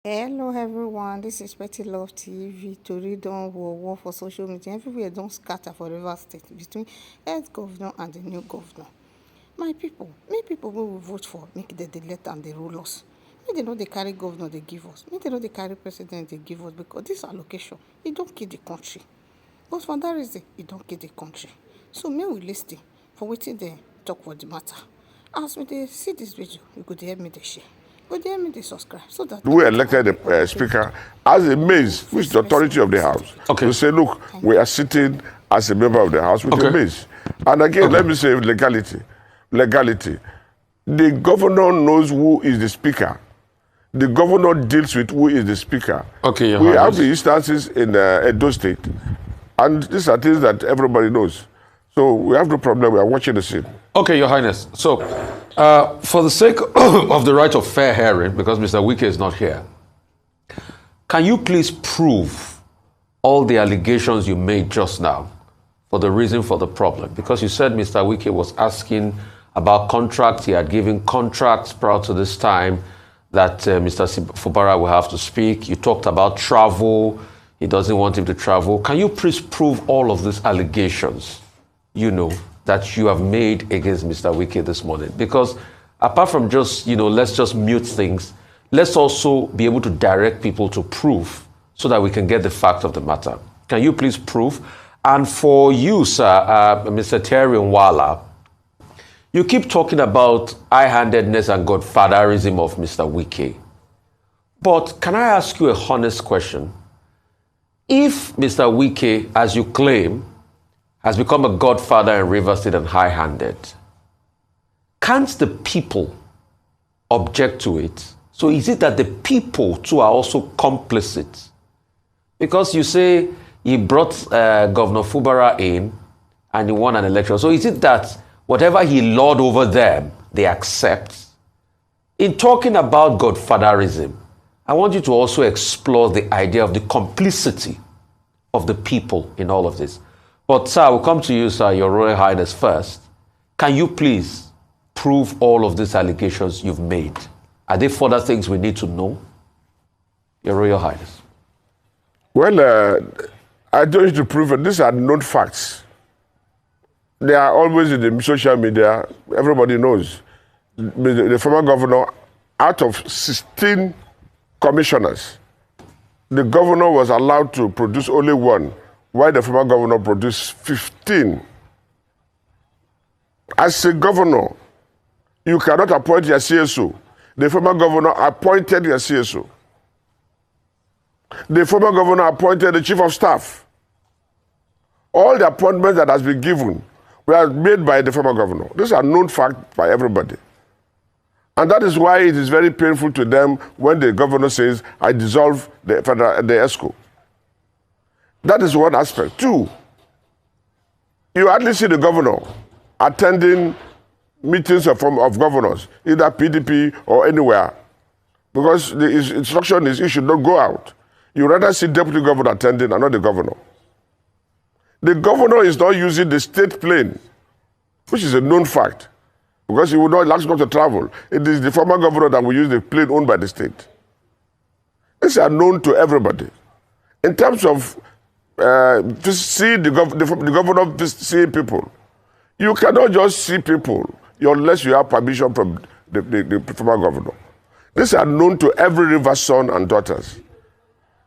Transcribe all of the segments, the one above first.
Hello everyone, this is Petty Love TV. Tori don wowo for social media. Everywhere don't scatter for River State between ex-governor and the new governor. My people, make people wey we vote for, make dem dey let am dey rule us. Make dem no dey carry governor dey give us. Make dem no dey carry president dey give us because this allocation, e don kill the country. But for that reason, e don kill the country. So make we lis ten for wetin dem talk for the matter. As we dey see this video, you go dey help me dey share. But they me they subscribe so that we elected the speaker as a maze, which is the authority of the house. Okay. To say, look, we are sitting as a member of the house with a maze. And again, let me say legality. Legality. The governor knows who is the speaker. The governor deals with who is the speaker. Okay, we have the instances in Edo State. And these are things that everybody knows. So we have no problem. We are watching the scene. Okay, Your Highness. So, for the sake of the right of fair hearing, because Mr. Wike is not here, can you please prove all the allegations you made just now for the reason for the problem? Because you said Mr. Wike was asking about contracts. He had given contracts prior to this time that Mr. Fubara will have to speak. You talked about travel. He doesn't want him to travel. Can you please prove all of these allegations, that you have made against Mr. Wike this morning? Because apart from just, let's just mute things, let's also be able to direct people to proof so that we can get the fact of the matter. Can you please prove? And for you, sir, Mr. Terry Nwala, you keep talking about high-handedness and godfatherism of Mr. Wike. But can I ask you a honest question? If Mr. Wike, as you claim, has become a godfather in River State and high-handed, can't the people object to it? So is it that the people too are also complicit? Because you say he brought Governor Fubara in and he won an election. So is it that whatever he lorded over them, they accept? In talking about godfatherism, I want you to also explore the idea of the complicity of the people in all of this. But, sir, I will come to you, sir, Your Royal Highness, first. Can you please prove all of these allegations you've made? Are there further things we need to know? Your Royal Highness. Well, I don't need to prove it. These are known facts. They are always in the social media. Everybody knows. The former governor, out of 16 commissioners, the governor was allowed to produce only one, while the former governor produced 15. As a governor, you cannot appoint your CSO. The former governor appointed your CSO. The former governor appointed the chief of staff. All the appointments that has been given were made by the former governor. These are known facts by everybody. And that is why it is very painful to them when the governor says, I dissolve the ESCO. That is one aspect. Two, you hardly see the governor attending meetings of governors, either PDP or anywhere, because the instruction is you should not go out. You rather see deputy governor attending and not the governor. The governor is not using the state plane, which is a known fact, because he would not like to travel. It is the former governor that will use the plane owned by the state. These are known to everybody. In terms of see the governor seeing people, you cannot just see people unless you have permission from the former governor. These are known to every river son and daughters.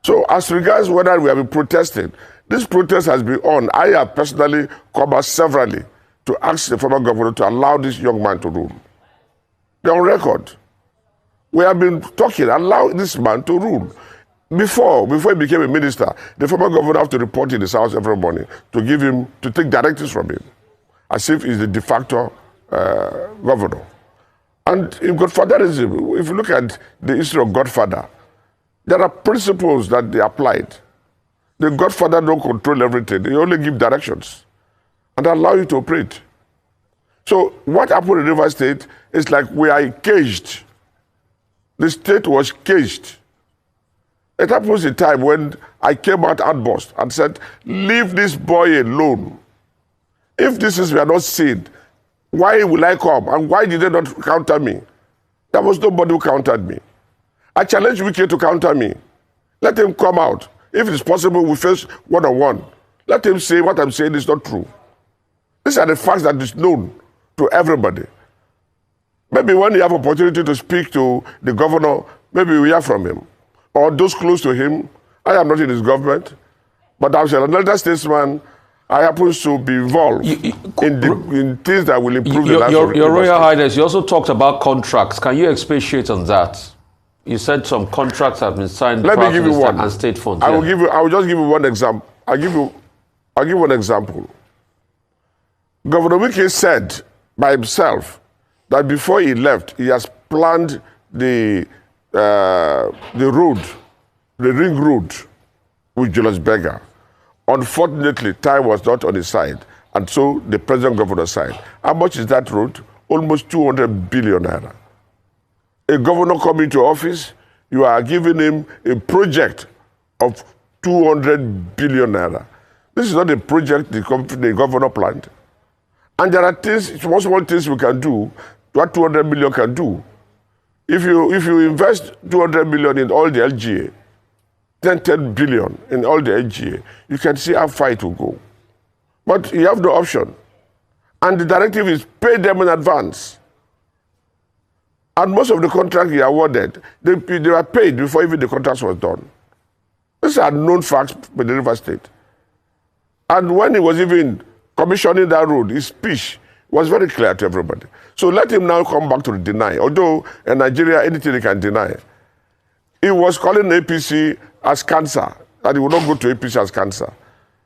So as regards whether we have been protesting, this protest has been on. I have personally come out severally to ask the former governor to allow this young man to rule. They're on record. We have been talking, allow this man to rule. Before he became a minister, the former governor have to report in his house every morning to take directives from him, as if he's the de facto governor. And in Godfatherism, if you look at the history of Godfather, there are principles that they applied. The Godfather don't control everything. They only give directions and allow you to operate. So what happened in River State is like we are caged. The state was caged. It happens a time when I came out outburst and said, leave this boy alone. If this is we are not seen, why will I come? And why did they not counter me? There was nobody who countered me. I challenge Wike to counter me. Let him come out. If it's possible, we face one-on-one. Let him say what I'm saying is not true. These are the facts that is known to everybody. Maybe when you have opportunity to speak to the governor, maybe we hear from him. Or those close to him. I am not in his government, but as an elder statesman, I happen to be involved in things that will improve the lives of Your Royal Highness, you also talked about contracts. Can you expatiate on that? You said some contracts have been signed. Let me give you one. And state funds. I will just give you one example. I'll give one example. Governor Wike said by himself that before he left, he has planned the road, the ring road with Julius Berger. Unfortunately, time was not on his side, and so the present governor side. How much is that road? Almost 200 billion naira. A governor coming to office, you are giving him a project of 200 billion naira. This is not a project the governor planned. And there are things, small things we can do, what 200 million can do. If you invest 200 million in all the LGA, 10 billion in all the LGA, you can see how far it will go. But you have no option. And the directive is pay them in advance. And most of the contracts he awarded, they were paid before even the contract was done. These are known facts by the River State. And when he was even commissioning that road, his speech was very clear to everybody. So let him now come back to deny. Although in Nigeria, anything he can deny. He was calling APC as cancer, that he will not go to APC as cancer.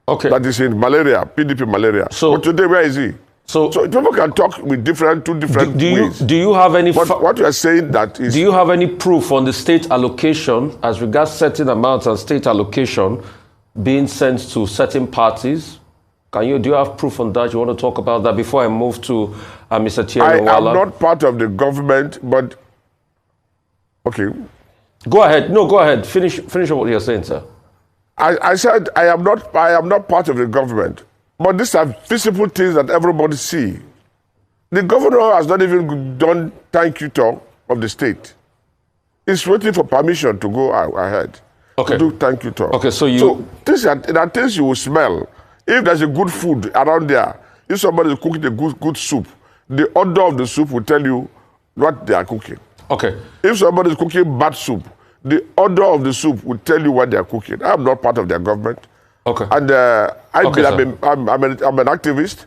Okay. That is in malaria, PDP malaria. So, but today, where is he? So people can talk with two different ways. Do you have any... But what you are saying that is... Do you have any proof on the state allocation as regards certain amounts and state allocation being sent to certain parties? Do you have proof on that? You want to talk about that before I move to Mr. Thierry Wala? I am not part of the government, but... Okay. Go ahead. No, go ahead. Finish what you're saying, sir. I said I am not part of the government. But these are visible things that everybody see. The governor has not even done thank you talk of the state. He's waiting for permission to go ahead. Okay. To do thank you talk. Okay, so there are things you will smell. If there's a good food around there, if somebody is cooking a good soup, the odor of the soup will tell you what they are cooking. Okay. If somebody is cooking bad soup, the odor of the soup will tell you what they are cooking. I'm not part of their government. Okay. And I'm an activist.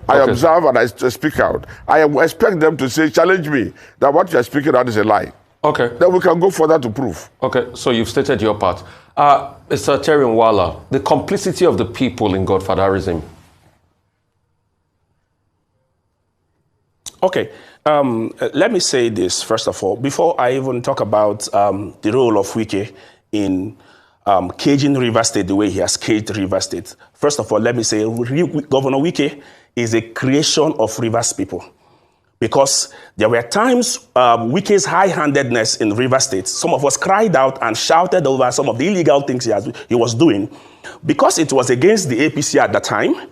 I observe and I speak out. I expect them to challenge me that what you are speaking out is a lie. Okay. Then we can go further to prove. Okay, so you've stated your part. Mr. Thierry Wala, the complicity of the people in Godfatherism. Okay. Let me say this, first of all, before I even talk about the role of Wike in caging River State the way he has caged River State. First of all, let me say Governor Wike is a creation of Rivers people. Because there were times Wike's high-handedness in River State, some of us cried out and shouted over some of the illegal things he was doing. Because it was against the APC at the time,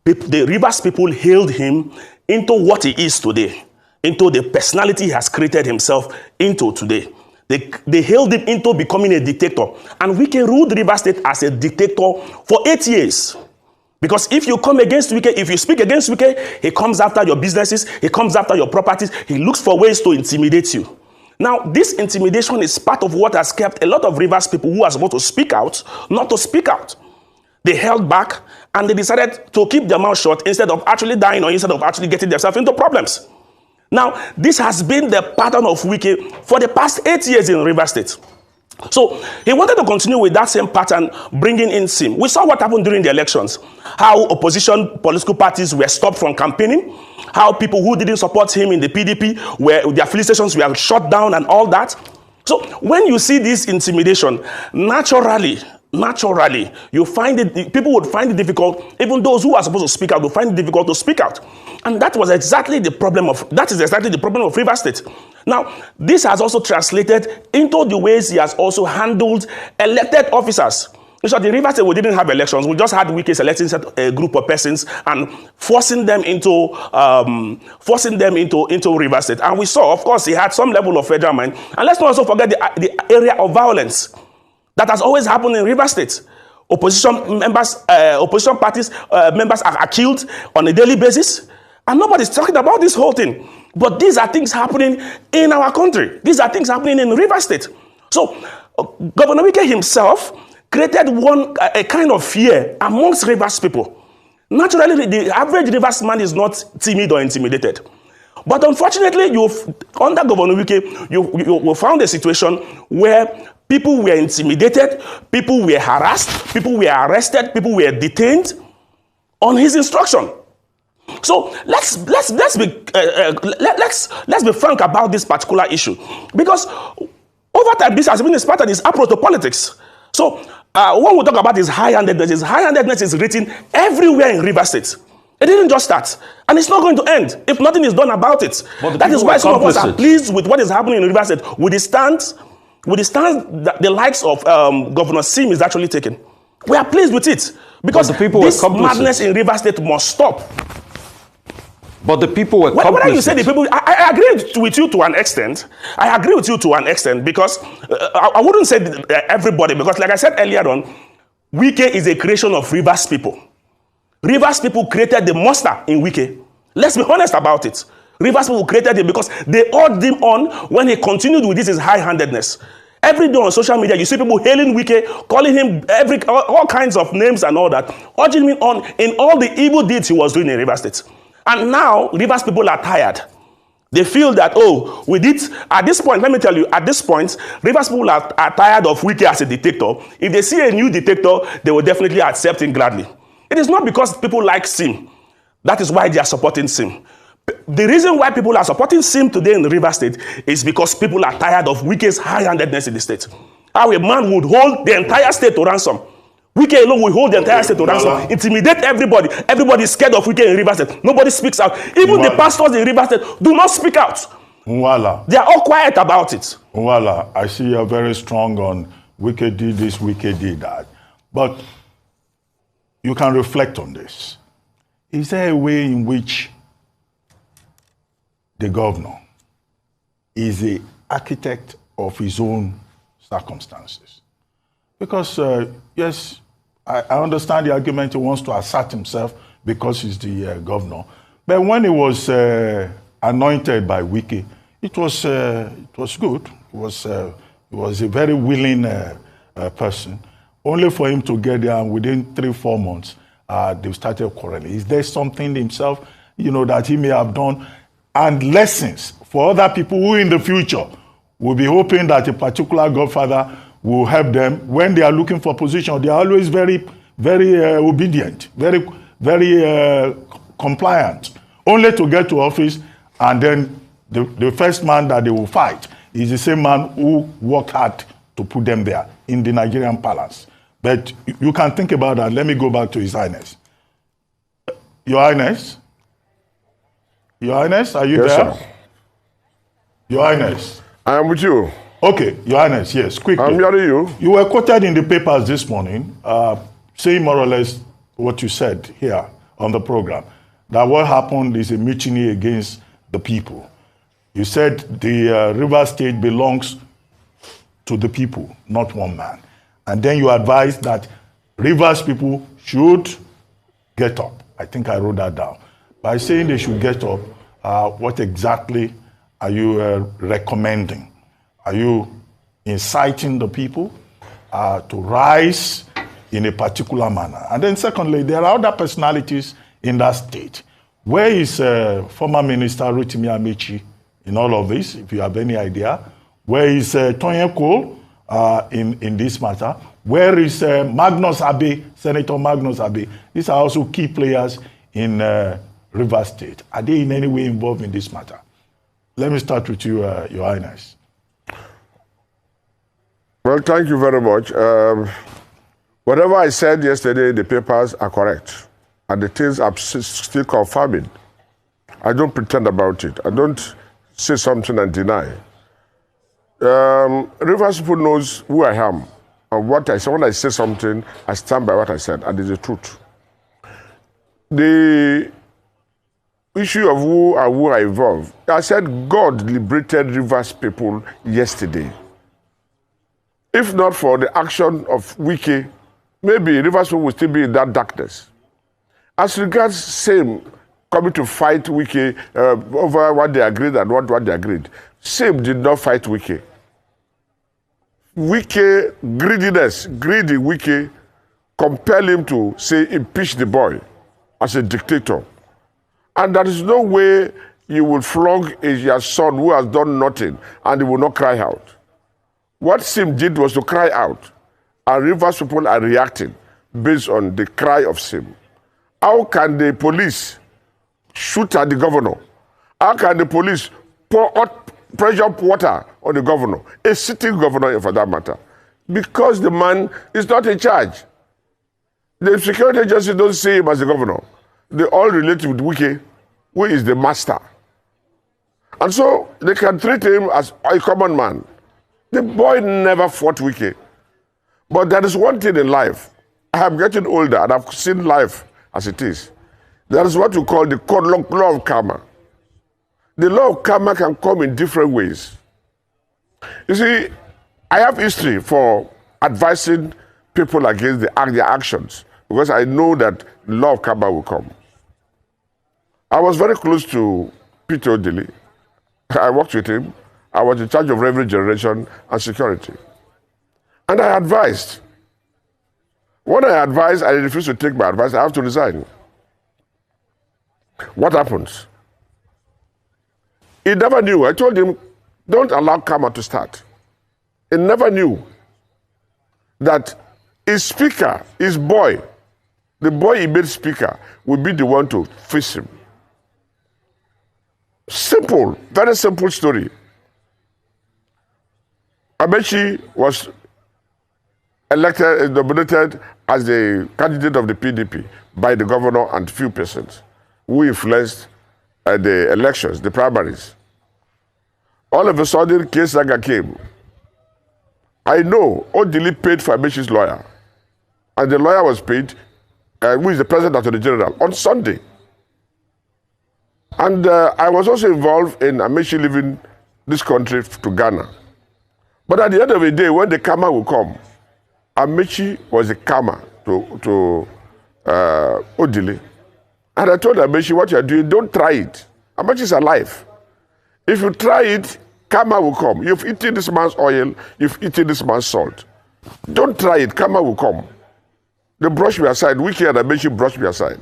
the Rivers people hailed him into what he is today, into the personality he has created himself into today. They hailed him into becoming a dictator. And Wike ruled River State as a dictator for 8 years. Because if you come against Wike, if you speak against Wike, he comes after your businesses, he comes after your properties, he looks for ways to intimidate you. Now, this intimidation is part of what has kept a lot of Rivers people who are supposed to speak out, not to speak out. They held back and they decided to keep their mouth shut instead of actually dying or instead of actually getting themselves into problems. Now, this has been the pattern of Wike for the past 8 years in River State. So he wanted to continue with that same pattern, bringing in SIM. We saw what happened during the elections, how opposition political parties were stopped from campaigning, how people who didn't support him in the PDP, their filling stations were shut down and all that. So when you see this intimidation, naturally, you find it, people would find it difficult, even those who are supposed to speak out will find it difficult to speak out. And that is exactly the problem of River State. Now, this has also translated into the ways he has also handled elected officers. In short, in Rivers State, we didn't have elections. We just had Wike selecting a group of persons and forcing them into Rivers State. And we saw, of course, he had some level of federal mind. And let's not also forget the area of violence that has always happened in Rivers State. Opposition parties members are killed on a daily basis, and nobody's talking about this whole thing. But these are things happening in our country. These are things happening in Rivers State. So, Governor Wike himself created a kind of fear amongst Rivers people. Naturally, the average Rivers man is not timid or intimidated. But unfortunately, under Governor Wike, you found a situation where people were intimidated, people were harassed, people were arrested, people were detained on his instruction. So let's be frank about this particular issue, because over time this has been a part of his approach to politics. So when we talk about his high-handedness is written everywhere in Rivers State. It didn't just start, and it's not going to end if nothing is done about it. That is why some of us are pleased with what is happening in Rivers State, with the stance that the likes of Governor Sim is actually taking. We are pleased with it, because this madness in Rivers State must stop. But the people were complicit. Whether you say the people, I agree with you to an extent. I agree with you to an extent, because I wouldn't say everybody, because like I said earlier on, Wike is a creation of Rivers people. Rivers people created the monster in Wike. Let's be honest about it. Rivers people created him because they urged him on when he continued with his high-handedness. Every day on social media, you see people hailing Wike, calling him all kinds of names and all that, urging him on in all the evil deeds he was doing in Rivers State. And now, Rivers people are tired. They feel that, we did, at this point, let me tell you, at this point, Rivers people are tired of Wike as a dictator. If they see a new dictator, they will definitely accept him gladly. It is not because people like Sim. That is why they are supporting Sim. The reason why people are supporting Sim today in the Rivers State is because people are tired of Wike's high-handedness in the state. How a man would hold the entire state to ransom. Wike alone will hold the entire state to ransom, intimidate everybody. Everybody is scared of Wike in Rivers State. Nobody speaks out. Even the pastors in Rivers State do not speak out. They are all quiet about it. I see you're very strong on Wike did this, Wike did that. But you can reflect on this. Is there a way in which the governor is the architect of his own circumstances? Because, yes, I understand the argument he wants to assert himself because he's the governor. But when he was anointed by Wike, it was good. He was a very willing person. Only for him to get there, and within 3-4 months, they started quarreling. Is there something himself, that he may have done, and lessons for other people who in the future will be hoping that a particular Godfather will help them when they are looking for position? They are always very, very obedient, very, very compliant, only to get to office, and then the first man that they will fight is the same man who worked hard to put them there in the Nigerian palace. But you can think about that. Let me go back to His Highness. Your Highness? Your Highness, are you there? Sir. Your Highness. I am with you. Okay, Your Highness, yes, quickly. I'm hearing you. You were quoted in the papers this morning, saying more or less what you said here on the program, that what happened is a mutiny against the people. You said the Rivers State belongs to the people, not one man. And then you advised that Rivers people should get up. I think I wrote that down. By saying they should get up, what exactly are you recommending? Are you inciting the people to rise in a particular manner? And then secondly, there are other personalities in that state. Where is former Minister Rotimi Amechi in all of this, if you have any idea? Where is Tonye Cole in this matter? Where is Magnus Abe, Senator Magnus Abe? These are also key players in Rivers State. Are they in any way involved in this matter? Let me start with you, Your Highness. Well, thank you very much. Whatever I said yesterday, the papers are correct. And the things I'm still confirming. I don't pretend about it. I don't say something and deny. Rivers people knows who I am on what I said. When I say something, I stand by what I said, and it's the truth. The issue of who and who are involved, I said God liberated Rivers people yesterday. If not for the action of Wike, maybe Rivers people will still be in that darkness. As regards same coming to fight Wike over what they agreed and what they agreed, same did not fight Wike. Wike, greedy Wike, compel him to say impeach the boy as a dictator. And there is no way you will flog your son who has done nothing and he will not cry out. What Sim did was to cry out, and Rivers people are reacting based on the cry of Sim. How can the police shoot at the governor? How can the police pour hot pressure water on the governor, a sitting governor for that matter? Because the man is not in charge. The security agency don't see him as the governor. They all relate with Wike, who is the master. And so they can treat him as a common man. The boy never fought Wike. But there is one thing in life. I am getting older and I've seen life as it is. There is what you call the law of karma. The law of karma can come in different ways. You see, I have history for advising people against their actions because I know that the law of karma will come. I was very close to Peter Odili. I worked with him. I was in charge of revenue generation and security. And I advised. When I advised, I refused to take my advice. I have to resign. What happens? He never knew. I told him, don't allow karma to start. He never knew that his speaker, his boy, the boy he made speaker, would be the one to face him. Simple, very simple story. Amechi was nominated as the candidate of the PDP by the governor and few persons who influenced the elections, the primaries. All of a sudden, case saga came. I know Odili paid for Amechi's lawyer, and the lawyer was paid, who is the president of the general, on Sunday. And I was also involved in Amechi leaving this country to Ghana. But at the end of the day, when the karma will come, Amechi was a karma to Odili. And I told Amechi, what you are doing, don't try it. Amechi is alive. If you try it, karma will come. You've eaten this man's oil, you've eaten this man's salt. Don't try it, karma will come. They brushed me aside. Wike and Amechi brushed me aside.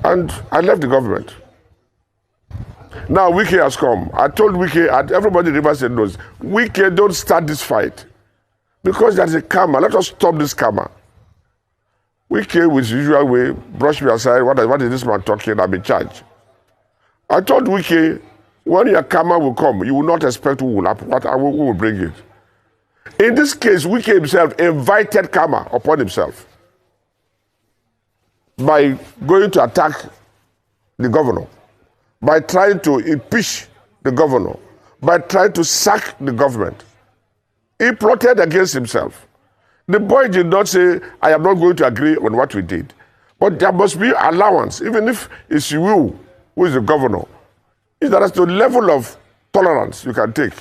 And I left the government. Now Wike has come. I told Wike, and everybody in Rivers State knows, Wike, don't start this fight. Because there's a karma. Let us stop this karma. Wike, with his usual way, brushed me aside. What is this man talking? I'm in charge. I told Wike, when your karma will come, you will not expect who will bring it. In this case, Wike himself invited karma upon himself by going to attack the governor, by trying to impeach the governor, by trying to sack the government. He plotted against himself. The boy did not say, I am not going to agree on what we did. But there must be allowance, even if it's you who is the governor. If there is a level of tolerance you can take,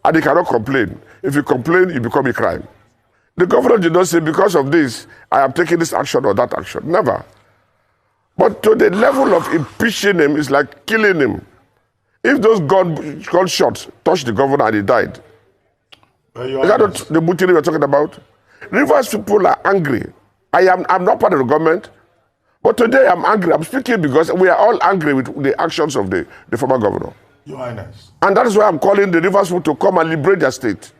and you cannot complain. If you complain, you become a crime. The governor did not say, because of this, I am taking this action or that action. Never. But to the level of impeaching him is like killing him. If those gunshots touched the governor and he died, is that not the mutiny we're talking about? Rivers people are angry. I'm not part of the government, but today I'm angry. I'm speaking because we are all angry with the actions of the former governor. Your Highness. And that is why I'm calling the Rivers people to come and liberate their state.